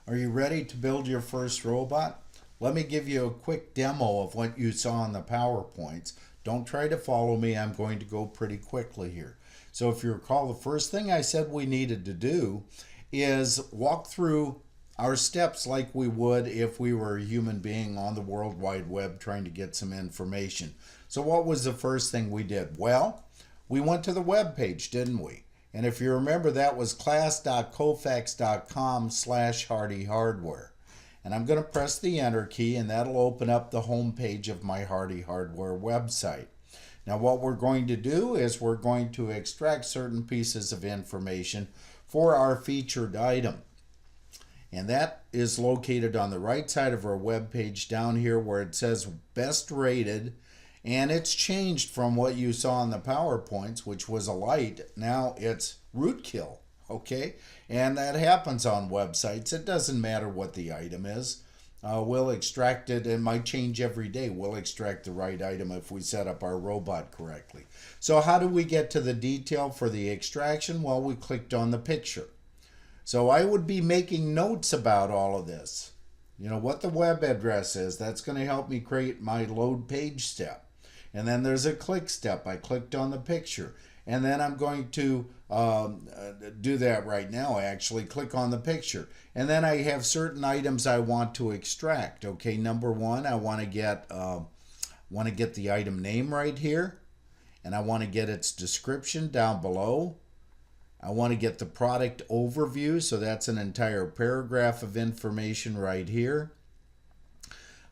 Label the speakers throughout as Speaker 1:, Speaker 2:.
Speaker 1: Are you ready to build your first robot? Let me give you a quick demo of what you saw in the PowerPoints. Don't try to follow me, I'm going to go pretty quickly here. So if you recall, the first thing I said we needed to do is walk through our steps like we would if we were a human being on the World Wide Web trying to get some information. So what was the first thing we did? Well, we went to the web page, didn't we? And if you remember, that was class.kofax.com/hardyhardware. And I'm going to press the enter key, and that'll open up the home page of my Hardy Hardware website. Now what we're going to do is we're going to extract certain pieces of information for our featured item. And that is located on the right side of our web page down here where it says best rated. And it's changed from what you saw in the PowerPoints, which was a light. Now it's rootkill, okay? And that happens on websites. It doesn't matter what the item is. We'll extract it. It might change every day. We'll extract the right item if we set up our robot correctly. So how do we get to the detail for the extraction? Well, we clicked on the picture. So I would be making notes about all of this. You know, what the web address is. That's going to help me create my load page step. And then there's a click step. I clicked on the picture. And then I'm going to do that right now, actually. Click on the picture. And then I have certain items I want to extract. Okay, number one, I want to get the item name right here. And I want to get its description down below. I want to get the product overview. So that's an entire paragraph of information right here.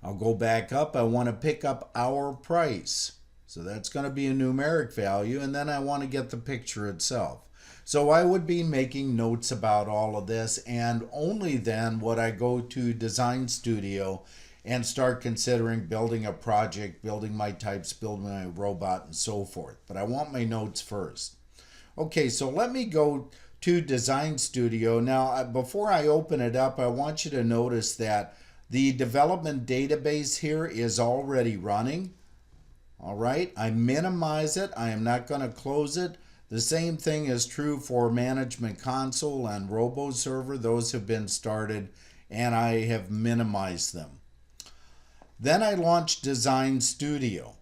Speaker 1: I'll go back up. I want to pick up our price. So that's going to be a numeric value. And then I want to get the picture itself. So I would be making notes about all of this. And only then would I go to Design Studio and start considering building a project, building my types, building my robot, and so forth. But I want my notes first. Okay, so let me go to Design Studio. Now, before I open it up, I want you to notice that the development database here is already running. All right, I minimize it. I am not going to close it. The same thing is true for Management Console and RoboServer. Those have been started and I have minimized them. Then I launched Design Studio.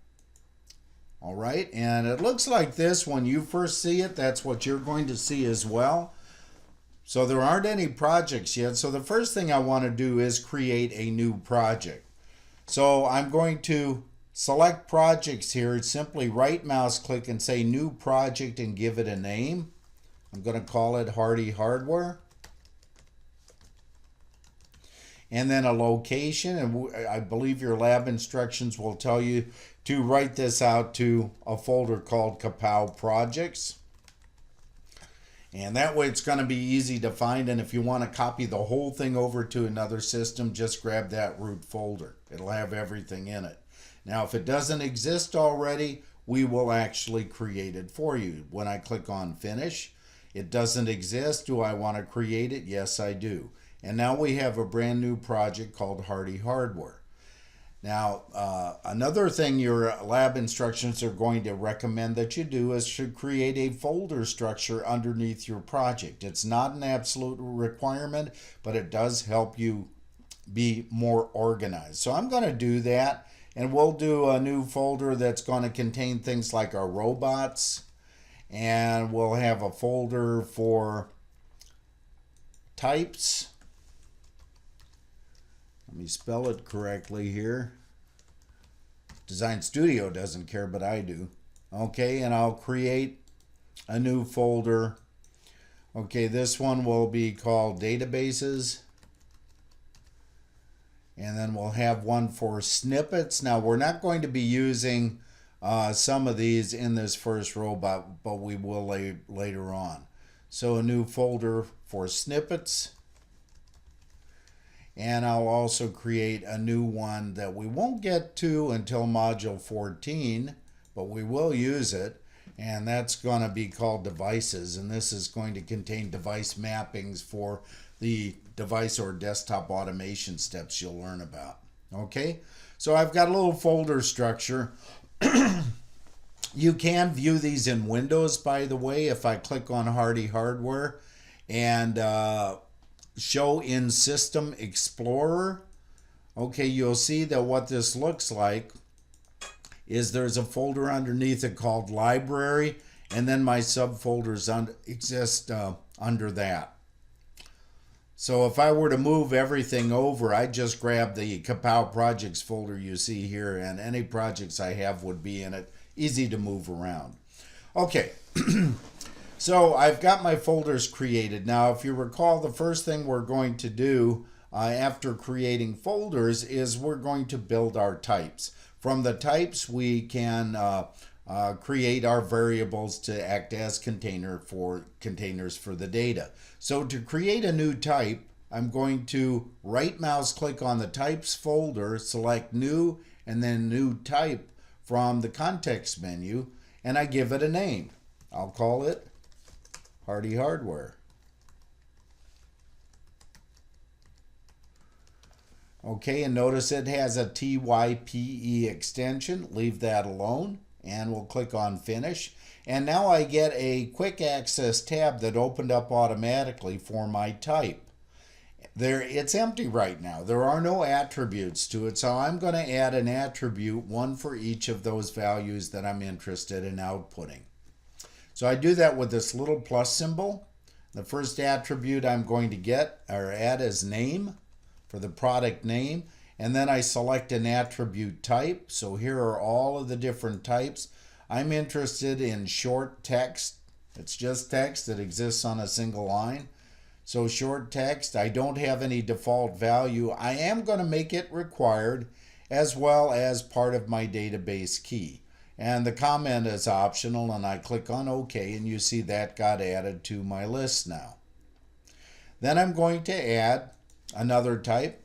Speaker 1: All right, and it looks like this when you first see it. That's what you're going to see as well. So there aren't any projects yet. So the first thing I want to do is create a new project. So I'm going to select projects here. Simply right mouse click and say new project and give it a name. I'm going to call it Hardy Hardware. And then a location. And I believe your lab instructions will tell you to write this out to a folder called Kapow Projects. And that way it's going to be easy to find. And if you want to copy the whole thing over to another system, just grab that root folder. It'll have everything in it. Now, if it doesn't exist already, we will actually create it for you. When I click on Finish, it doesn't exist. Do I want to create it? Yes, I do. And now we have a brand new project called Hardy Hardware. Now, another thing your lab instructions are going to recommend that you do is to create a folder structure underneath your project. It's not an absolute requirement, but it does help you be more organized. So I'm going to do that, and we'll do a new folder that's going to contain things like our robots, and we'll have a folder for types. Let me spell it correctly here. Design Studio doesn't care, but I do. Okay, and I'll create a new folder. Okay, this one will be called Databases. And then we'll have one for snippets. Now, we're not going to be using some of these in this first robot, but we will later on. So a new folder for snippets. And I'll also create a new one that we won't get to until module 14, but we will use it. And that's going to be called devices. And this is going to contain device mappings for the device or desktop automation steps you'll learn about. Okay, so I've got a little folder structure. You can view these in Windows, by the way. If I click on Hardy Hardware and show in System Explorer, okay, you'll see that what this looks like is there's a folder underneath it called Library, and then my subfolders exist under that. So if I were to move everything over, I'd just grab the Kapow projects folder you see here, and any projects I have would be in it. Easy to move around. Okay, so I've got my folders created. Now, if you recall, the first thing we're going to do after creating folders is we're going to build our types. From the types, we can create our variables to act as containers for the data. So to create a new type, I'm going to right mouse click on the types folder, select new, and then new type from the context menu, and I give it a name. I'll call it Hardy Hardware. Okay, and notice it has a TYPE extension. Leave that alone, and we'll click on Finish. And now I get a quick access tab that opened up automatically for my type. It's empty right now. There are no attributes to it, so I'm going to add an attribute, one for each of those values that I'm interested in outputting. So I do that with this little plus symbol. The first attribute I'm going to get or add is name for the product name, and then I select an attribute type. So here are all of the different types. I'm interested in short text. It's just text that exists on a single line. So short text, I don't have any default value. I am going to make it required as well as part of my database key. And the comment is optional, and I click on OK, and you see that got added to my list now. Then I'm going to add another type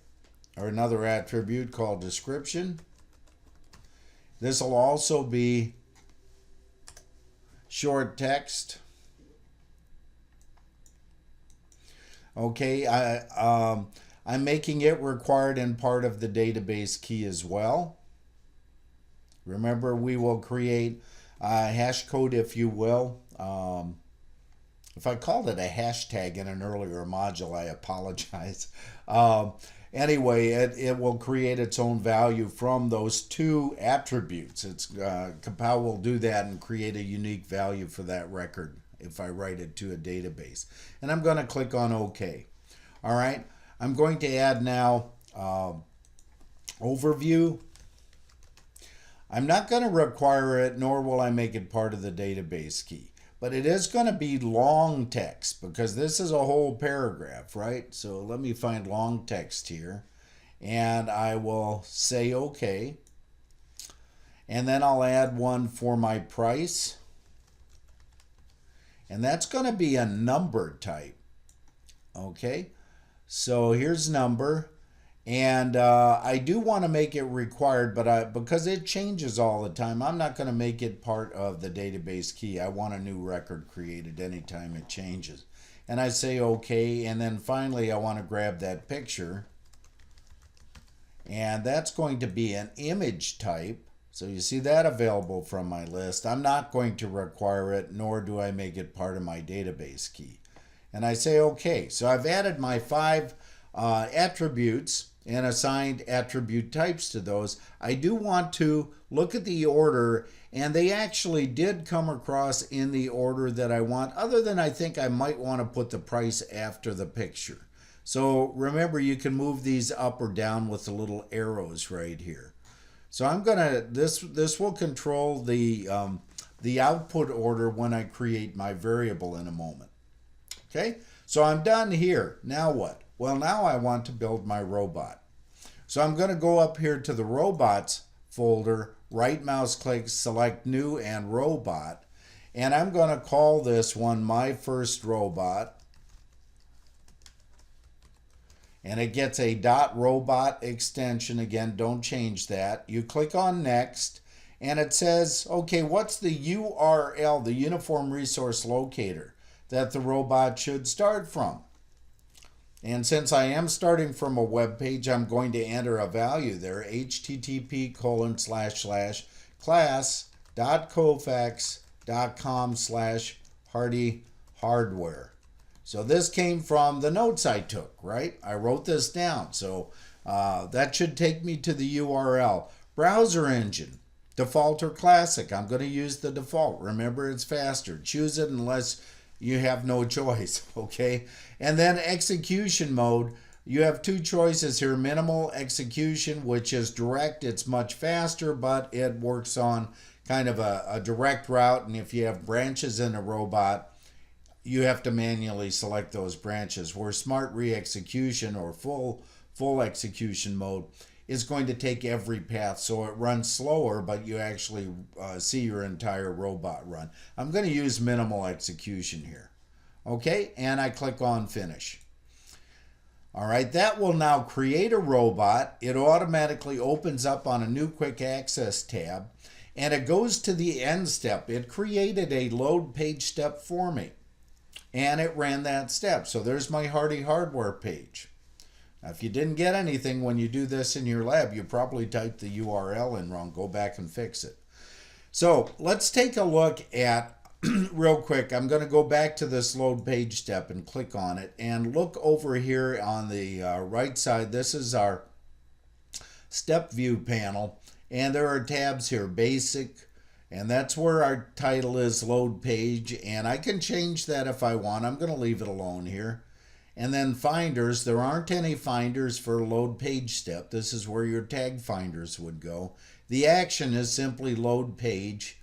Speaker 1: or another attribute called description. This will also be short text. Okay, I'm making it required in part of the database key as well. Remember, we will create a hash code, if you will. If I called it a hashtag in an earlier module, I apologize. Anyway, it will create its own value from those two attributes. Kapow will do that and create a unique value for that record if I write it to a database. And I'm going to click on OK. All right, I'm going to add now overview. I'm not going to require it, nor will I make it part of the database key. But it is going to be long text because this is a whole paragraph, right? So let me find long text here, and I will say OK. And then I'll add one for my price. And that's going to be a number type. Okay, so here's number. And I do want to make it required, but because it changes all the time, I'm not going to make it part of the database key. I want a new record created anytime it changes. And I say OK, and then finally I want to grab that picture. And that's going to be an image type. So you see that available from my list. I'm not going to require it, nor do I make it part of my database key. And I say OK. So I've added my 5 attributes and assigned attribute types to those. I do want to look at the order, and they actually did come across in the order that I want, other than I think I might want to put the price after the picture. So remember, you can move these up or down with the little arrows right here. So I'm gonna, this will control the output order when I create my variable in a moment. Okay, so I'm done here. Now what? Well, now I want to build my robot. So I'm going to go up here to the robots folder, right mouse click, select new and robot, and I'm going to call this one my first robot. And it gets a .robot extension. Again, don't change that. You click on next, and it says, okay, what's the URL, the Uniform Resource Locator, that the robot should start from? And since I am starting from a web page, I'm going to enter a value there, http://class.kofax.com/hardyhardware. So this came from the notes I took, right? I wrote this down. So that should take me to the URL. Browser engine, default or classic. I'm going to use the default. Remember, it's faster. Choose it unless you have no choice, okay? And then execution mode. You have two choices here. Minimal execution, which is direct. It's much faster, but it works on kind of a direct route. And if you have branches in a robot, you have to manually select those branches. Where smart re-execution or full execution mode is going to take every path, so it runs slower, but you actually see your entire robot run. I'm going to use minimal execution here. Okay, and I click on finish. All right, that will now create a robot. It automatically opens up on a new quick access tab, and it goes to the end step. It created a load page step for me, and it ran that step. So there's my Hardy Hardware page. Now, if you didn't get anything when you do this in your lab, you probably typed the URL in wrong. Go back and fix it. So let's take a look at, real quick, I'm going to go back to this load page step and click on it. And look over here on the right side. This is our step view panel. And there are tabs here, basic. And that's where our title is, load page. And I can change that if I want. I'm going to leave it alone here. And then finders, there aren't any finders for load page step. This is where your tag finders would go. The action is simply load page.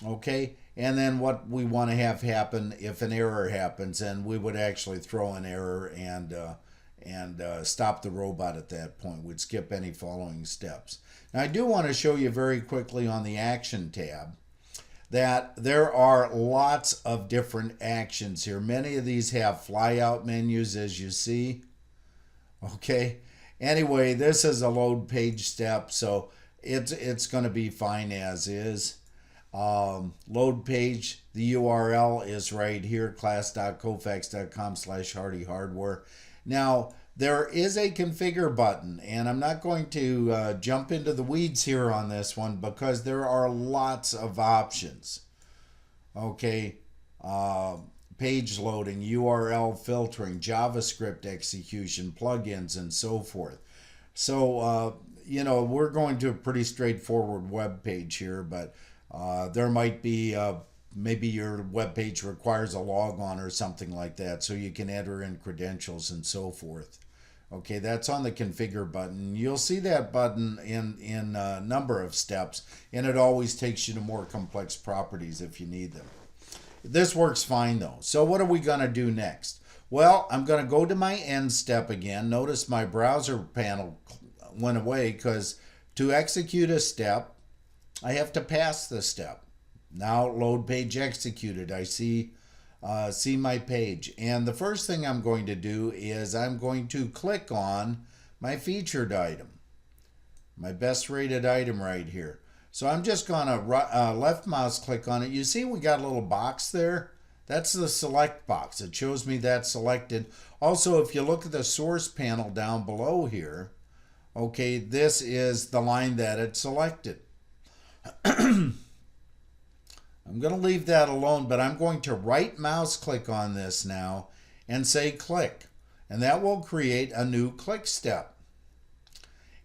Speaker 1: Okay, and then what we want to have happen if an error happens, and we would actually throw an error and stop the robot at that point. We'd skip any following steps. Now I do want to show you very quickly on the action tab that there are lots of different actions here. Many of these have fly out menus, as you see. Okay, anyway, this is a load page step, so it's going to be fine as is. Load page, the URL is right here, class.kofax.com/hardyhardware. Now there is a configure button, and I'm not going to jump into the weeds here on this one because there are lots of options. Okay, page loading, URL filtering, JavaScript execution, plugins, and so forth. So you know, we're going to a pretty straightforward web page here, but there might be maybe your web page requires a logon or something like that, so you can enter in credentials and so forth. Okay, that's on the configure button. You'll see that button in a number of steps, and it always takes you to more complex properties if you need them. This works fine though. So what are we going to do next? Well, I'm going to go to my end step again. Notice my browser panel went away because to execute a step, I have to pass the step. Now load page executed. I see my page. And the first thing I'm going to do is I'm going to click on my featured item, my best rated item right here. So I'm just going to left mouse click on it. You see we got a little box there. That's the select box. It shows me that selected. Also, if you look at the source panel down below here, okay, this is the line that it selected. I'm going to leave that alone, but I'm going to right mouse click on this now and say click, and that will create a new click step.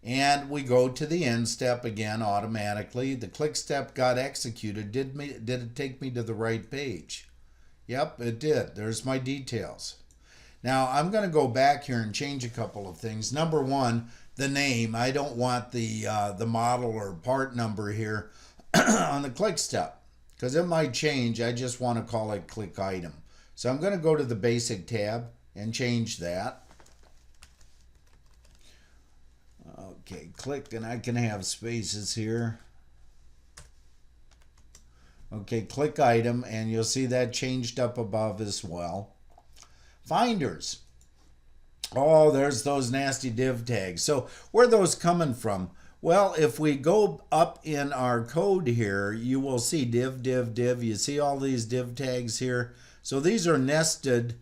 Speaker 1: And we go to the end step again automatically. The click step got executed. Did it take me to the right page? Yep, it did. There's my details. Now I'm going to go back here and change a couple of things. Number one, the name. I don't want the model or part number here on the click step because it might change. I just want to call it click item. So I'm going to go to the basic tab and change that. Okay, click, and I can have spaces here. Okay, click item, and you'll see that changed up above as well. Finders. Oh, there's those nasty div tags. So where are those coming from? Well, if we go up in our code here, you will see div, div, div. You see all these div tags here. So these are nested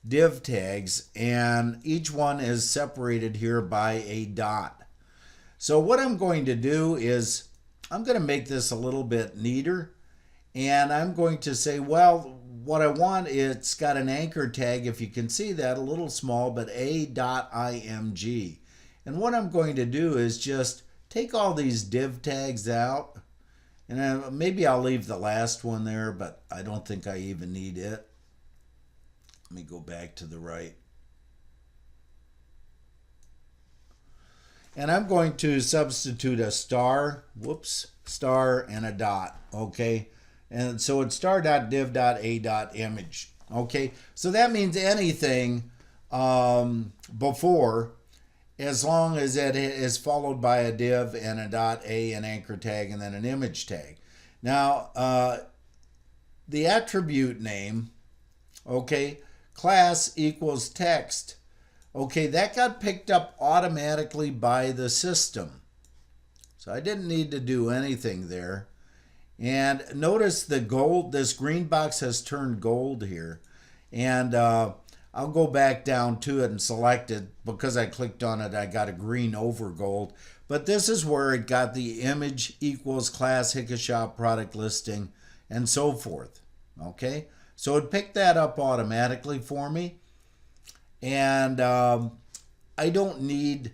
Speaker 1: div tags, and each one is separated here by a dot. So what I'm going to do is I'm going to make this a little bit neater, and I'm going to say, well, what I want, it's got an anchor tag, if you can see that, a little small, but a.img. And what I'm going to do is just take all these div tags out, and maybe I'll leave the last one there, but I don't think I even need it. Let me go back to the right. And I'm going to substitute a star, star and a dot, okay? And so it's star.div.a.image, okay? So that means anything before, as long as it is followed by a div and a dot, a, an anchor tag, and then an image tag. Now, the attribute name, okay, class equals text, okay, that got picked up automatically by the system. So I didn't need to do anything there. And notice the gold, this green box has turned gold here. And I'll go back down to it and select it. Because I clicked on it, I got a green over gold. But this is where it got the image equals class Hickashop product listing and so forth. Okay, so it picked that up automatically for me. And I don't need,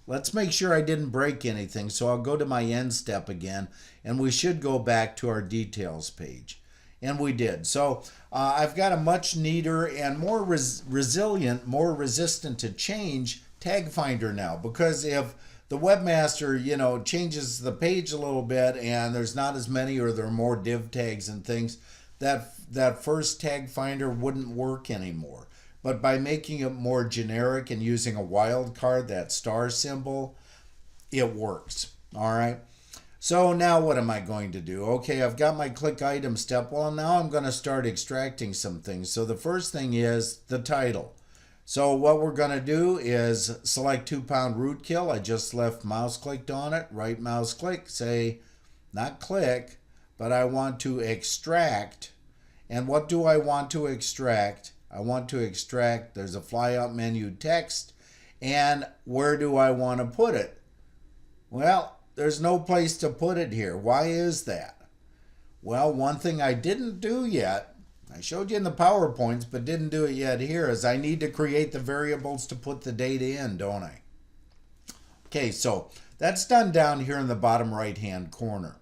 Speaker 1: let's make sure I didn't break anything. So I'll go to my end step again, and we should go back to our details page. And we did. So I've got a much neater and more resilient, more resistant to change tag finder now. Because if the webmaster, you know, changes the page a little bit and there's not as many, or there are more div tags and things, that first tag finder wouldn't work anymore. But by making it more generic and using a wildcard, that star symbol, it works. All right. So now what am I going to do? Okay, I've got my click item step. Well, now I'm going to start extracting some things. So the first thing is the title. So what we're going to do is select 2-pound rootkill. I just left mouse clicked on it. Right mouse click, say, not click, but I want to extract. And what do I want to extract? I want to extract, there's a flyout menu text, and where do I want to put it? Well, there's no place to put it here. Why is that? Well, one thing I didn't do yet, I showed you in the PowerPoints, but didn't do it yet here, is I need to create the variables to put the data in, don't I? Okay, so that's done down here in the bottom right-hand corner.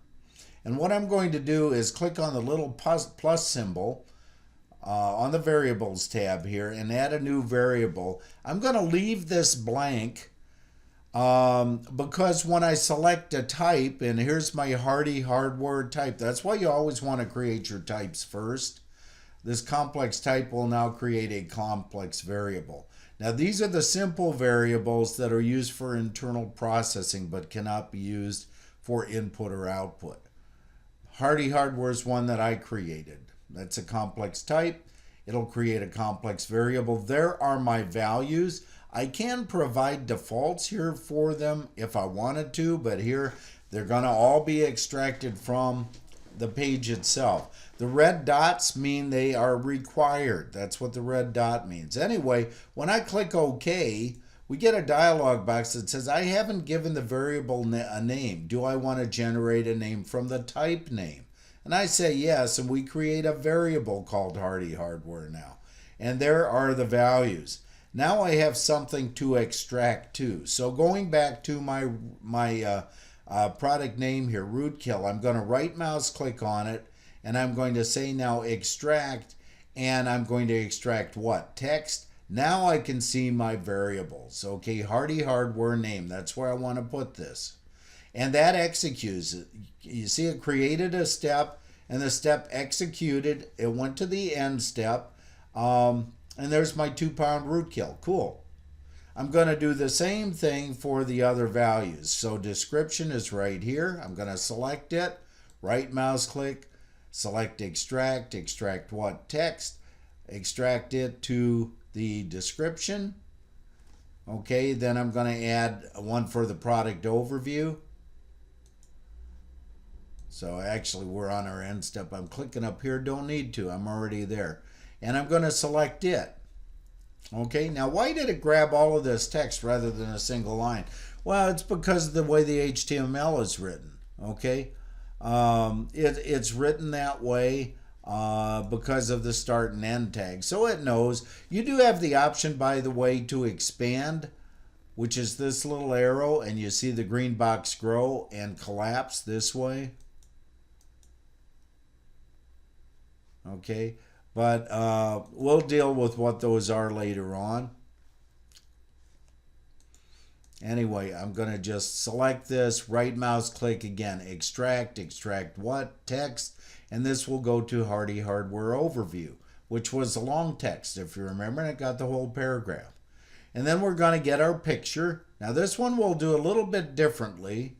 Speaker 1: And what I'm going to do is click on the little plus symbol, on the variables tab here, and add a new variable. I'm going to leave this blank because when I select a type, and here's my Hardy hardware type, that's why you always want to create your types first. This complex type will now create a complex variable. Now these are the simple variables that are used for internal processing but cannot be used for input or output. Hardy hardware is one that I created. That's a complex type. It'll create a complex variable. There are my values. I can provide defaults here for them if I wanted to, but here they're going to all be extracted from the page itself. The red dots mean they are required. That's what the red dot means. Anyway, when I click OK, we get a dialog box that says, I haven't given the variable a name. Do I want to generate a name from the type name? And I say yes, and we create a variable called Hardy Hardware now. And there are the values. Now I have something to extract to. So going back to my product name here, Rootkill, I'm going to right mouse click on it, and I'm going to say now extract, and I'm going to extract what? Text. Now I can see my variables. Okay, Hardy Hardware name, that's where I want to put this. And that executes it. You see it created a step, and the step executed. It went to the end step, and there's my 2-pound rootkill. Cool. I'm going to do the same thing for the other values. So description is right here. I'm going to select it, right mouse click, select extract. Extract what? Text. Extract it to the description. Okay, then I'm going to add one for the product overview. So actually we're on our end step. I'm clicking up here, don't need to, I'm already there. And I'm going to select it. Okay, now why did it grab all of this text rather than a single line? Well, it's because of the way the HTML is written. Okay, it's written that way. because of the start and end tag. So it knows. You do have the option, by the way, to expand, which is this little arrow, and you see the green box grow and collapse this way. Okay, but we'll deal with what those are later on. Anyway, I'm going to just select this, right mouse click again, extract what? Text, and this will go to Hardy Hardware Overview, which was a long text, if you remember, and it got the whole paragraph. And then we're going to get our picture. Now this one we'll do a little bit differently.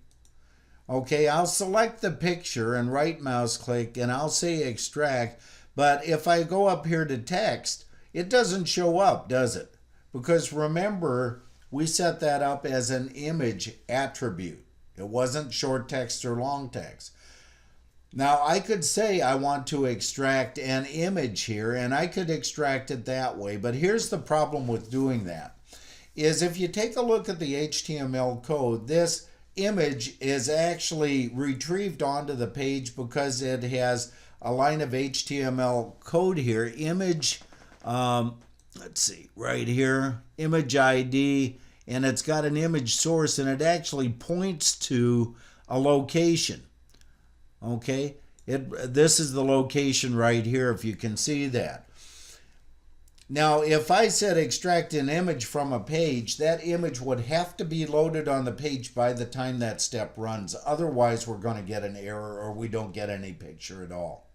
Speaker 1: Okay, I'll select the picture and right mouse click, and I'll say extract, but if I go up here to text, it doesn't show up, does it? Because remember, we set that up as an image attribute. It wasn't short text or long text. Now I could say I want to extract an image here, and I could extract it that way, but here's the problem with doing that. Is if you take a look at the HTML code, this image is actually retrieved onto the page because it has a line of HTML code here, image, let's see, right here, image ID, and it's got an image source, and it actually points to a location. Okay, this is the location right here, if you can see that. Now, if I said extract an image from a page, that image would have to be loaded on the page by the time that step runs. Otherwise, we're going to get an error, or we don't get any picture at all.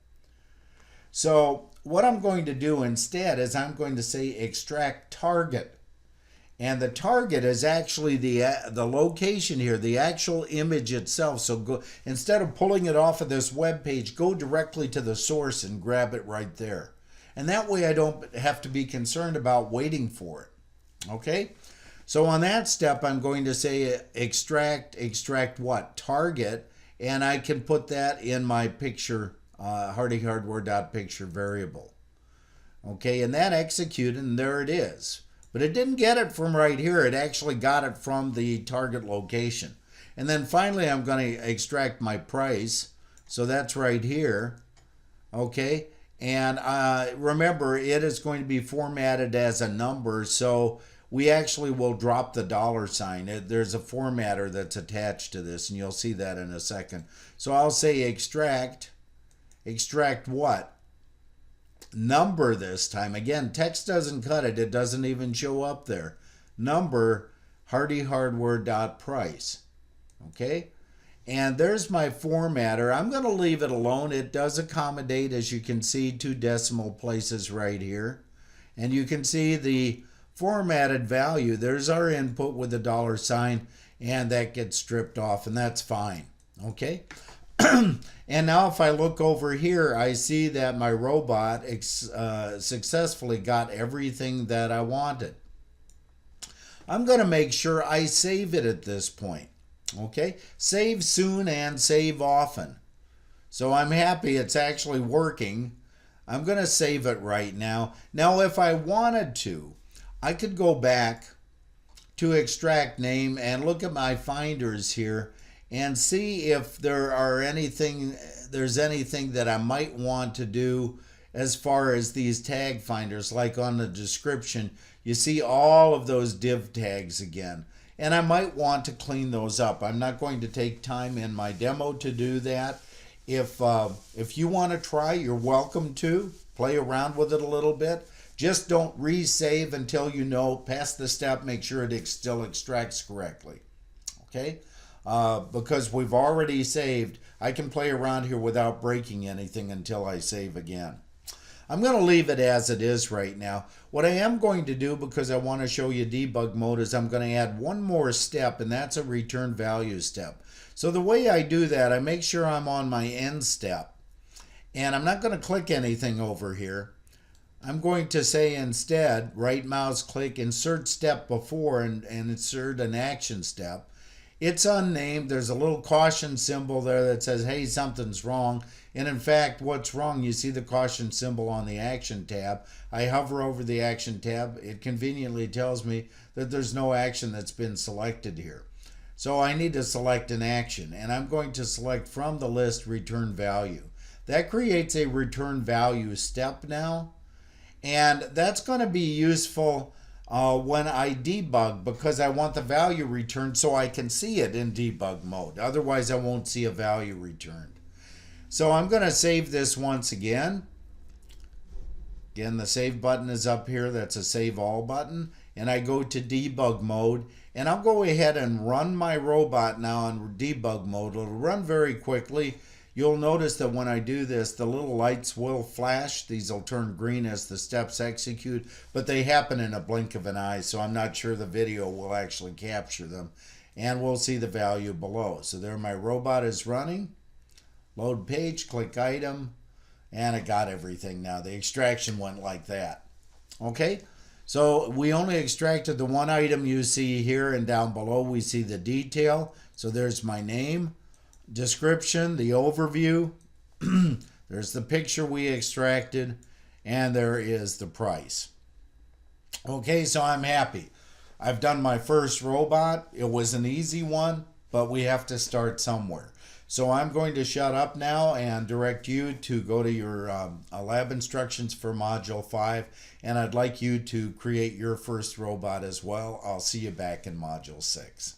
Speaker 1: So what I'm going to do instead is I'm going to say extract target. And the target is actually the location here, the actual image itself. So go, instead of pulling it off of this web page, go directly to the source and grab it right there. And that way I don't have to be concerned about waiting for it. Okay? So on that step, I'm going to say extract what? Target. And I can put that in my picture, hardyhardware.picture variable. Okay, and that executed, and there it is. But it didn't get it from right here. It actually got it from the target location. And then finally, I'm going to extract my price. So that's right here. Okay. And remember, it is going to be formatted as a number. So we actually will drop the $sign. There's a formatter that's attached to this, and you'll see that in a second. So I'll say extract what? Number this time. Again, text doesn't cut it. It doesn't even show up there. Number hardyhardware.price. Okay? And there's my formatter. I'm going to leave it alone. It does accommodate, as you can see, 2 decimal places right here. And you can see the formatted value. There's our input with the $sign, and that gets stripped off, and that's fine. Okay? And now if I look over here, I see that my robot successfully got everything that I wanted. I'm going to make sure I save it at this point. Okay, save soon and save often. So I'm happy it's actually working. I'm going to save it right now. Now, if I wanted to, I could go back to extract name and look at my finders here and see if there's anything that I might want to do as far as these tag finders. Like on the description, you see all of those div tags again. And I might want to clean those up. I'm not going to take time in my demo to do that. If you want to try, you're welcome to. Play around with it a little bit. Just don't resave until you know, past the step, make sure it still extracts correctly. Okay? Because we've already saved, I can play around here without breaking anything until I save again. I'm going to leave it as it is right now. What I am going to do, because I want to show you debug mode, is I'm going to add one more step, and that's a return value step. So the way I do that, I make sure I'm on my end step. And I'm not going to click anything over here. I'm going to say instead, right mouse click, insert step before, and insert an action step. It's unnamed. There's a little caution symbol there that says, hey, something's wrong. And in fact, what's wrong, you see the caution symbol on the action tab. I hover over the action tab. It conveniently tells me that there's no action that's been selected here. So I need to select an action, and I'm going to select from the list return value. that creates a return value step now. And that's going to be useful when I debug, because I want the value returned so I can see it in debug mode. Otherwise, I won't see a value returned. So I'm going to save this once again. Again, the save button is up here. That's a save all button. And I go to debug mode. And I'll go ahead and run my robot now in debug mode. It'll run very quickly. You'll notice that when I do this, the little lights will flash. These will turn green as the steps execute, but they happen in a blink of an eye, so I'm not sure the video will actually capture them. And we'll see the value below. So there my robot is running. Load page, click item, and it got everything now. The extraction went like that. Okay, so we only extracted the one item you see here, and down below we see the detail. So there's my name, description, the overview, there's the picture we extracted, and there is the price. Okay, so I'm happy. I've done my first robot. It was an easy one, but we have to start somewhere. So I'm going to shut up now and direct you to go to your lab instructions for Module 5, and I'd like you to create your first robot as well. I'll see you back in Module 6.